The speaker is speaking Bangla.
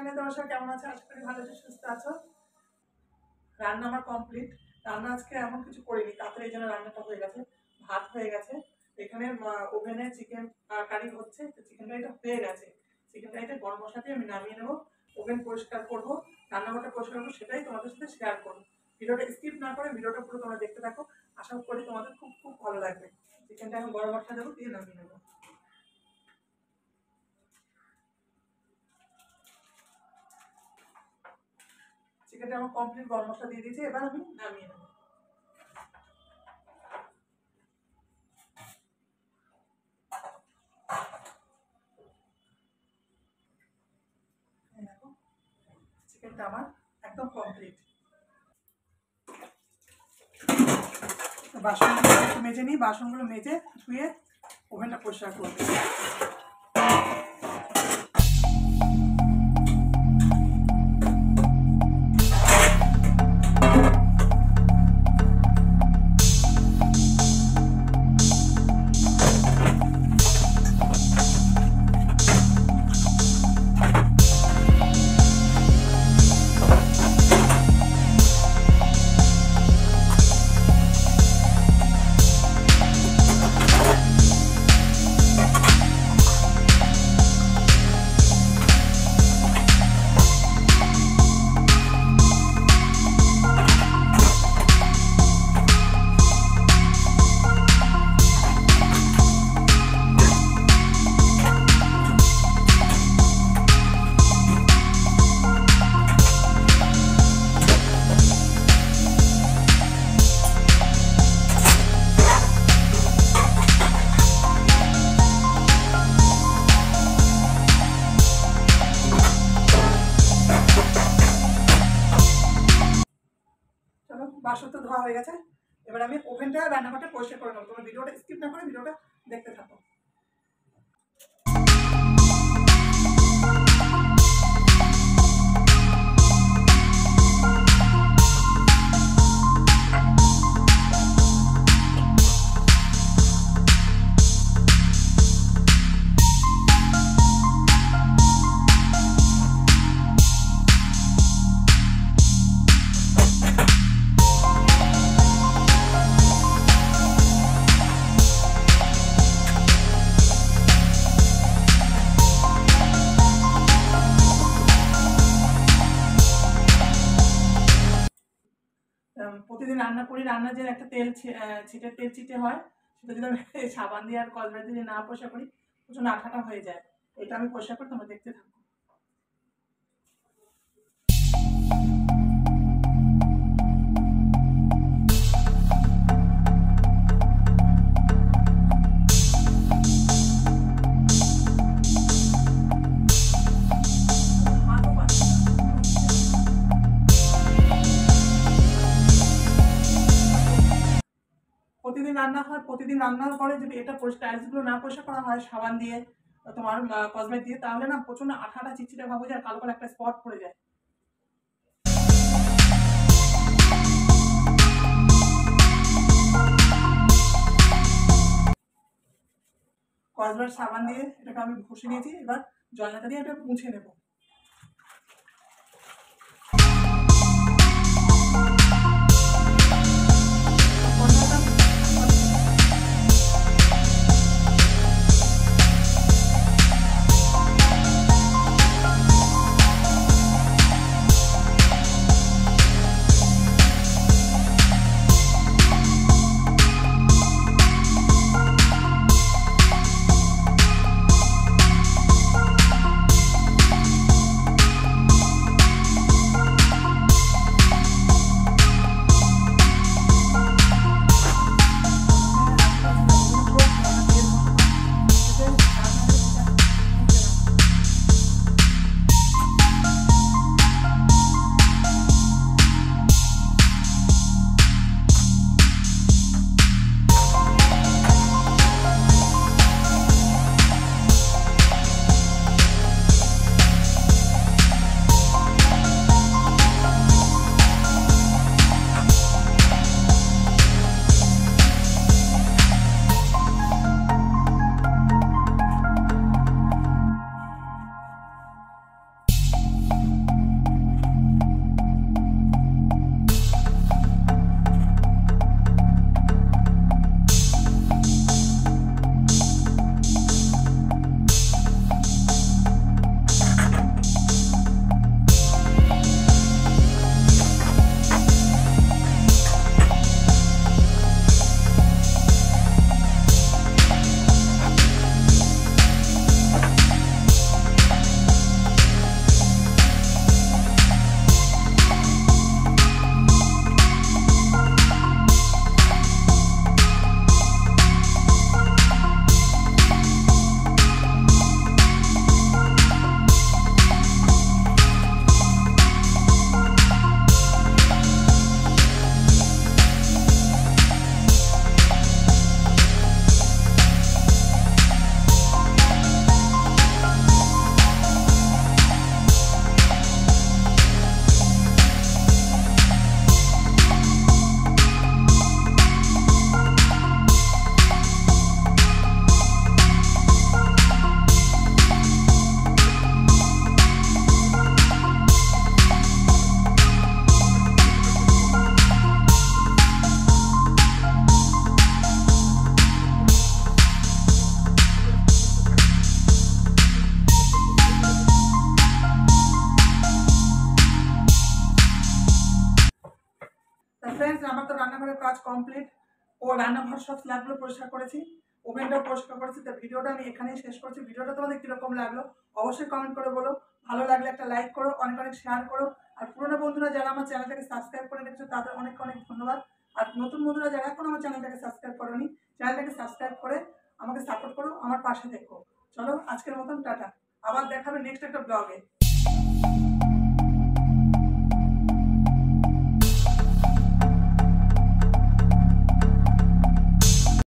ফ্যামিলি তোমার সবাই কেমন আছে? আশা করি ভালো আছো, সুস্থ আছো। রান্না আমার কমপ্লিট। রান্না আজকে এমন কিছু করিনি, তাড়াতাড়ি এই জন্য রান্নাটা হয়ে গেছে। ভাত হয়ে গেছে, এখানে ওভেনে চিকেন কারি হচ্ছে। চিকেন কারিটা হয়ে গেছে, চিকেন কারিটা গরম মশলা দিয়ে আমি নামিয়ে নেবো। ওভেন পরিষ্কার করবো, রান্নাঘরটা পরিষ্কার করবো, সেটাই তোমাদের সাথে শেয়ার করবো। ভিডিওটা স্কিপ না করে ভিডিওটা পুরো তোমরা দেখতে থাকো, আশা করি তোমাদের খুব খুব ভালো লাগবে। চিকেনটা এখন গরম মশলা দেবো, দিয়ে নামিয়ে নেবো। চিকেনটা আমার কমপ্লিট গরম মশলা দিয়ে দিয়েছি, এবার আমি নামিয়ে নেবো। চিকেনটা আমার একদম কমপ্লিট। বাসনগুলো মেজে নিই, বাসনগুলো মেজে ধুয়ে ওভেনটা পরিষ্কার করবো। বাসন তো ধোয়া হয়ে গেছে, এবার আমি ওভেনটা রান্নাঘরটা পরিষ্কার করে নেবো। তোমরা ভিডিওটা স্কিপ না করে ভিডিওটা দেখতে থাকো। প্রতিদিন রান্না করি, রান্নার যে একটা তেল তেল ছিটে হয়, সেটা যদি আমি সাবান দিয়ে আর কসবাইট দিয়ে না পরিষ্কার করি, প্রচুর আঠাটা হয়ে যায়। এটা আমি পরিষ্কার করে তোমরা দেখতে থাকো। প্রতিদিন রান্না হয়, প্রতিদিন রান্নার পরে যদি এটা টাইলসগুলো না পরিষ্কার করা হয় সাবান দিয়ে তোমার কসমেটিক দিয়ে, তাহলে না প্রচন্ড আঠাটা চিটচিটে ভাব হয়ে যায়, কালো কালো একটা স্পট পড়ে যায়। কসমেটিক সাবান দিয়ে এটাকে আমি ঘষে নিয়েছি, এবার জলটা দিয়ে এটা মুছে নেবো। কমপ্লিট। ও রান্নাঘর সব স্ল্যাবগুলো পরিষ্কার করেছি, ওভেনটাও পরিষ্কার করেছি। তো ভিডিওটা আমি এখানেই শেষ করছি। ভিডিওটা তোমাদের কীরকম লাগলো অবশ্যই কমেন্ট করে বলো। ভালো লাগলে একটা লাইক করো, অনেক অনেক শেয়ার করো। আর পুরোনো বন্ধুরা যারা আমার চ্যানেলটাকে সাবস্ক্রাইব করে রেখেছো তাদের অনেক অনেক ধন্যবাদ। আর নতুন বন্ধুরা যারা এখন আমার চ্যানেলটাকে সাবস্ক্রাইব করোনি, চ্যানেলটাকে সাবস্ক্রাইব করে আমাকে সাপোর্ট করো, আমার পাশে থেকো। চলো আজকের মতন টাটা, আবার দেখাবে নেক্সট একটা ব্লগে।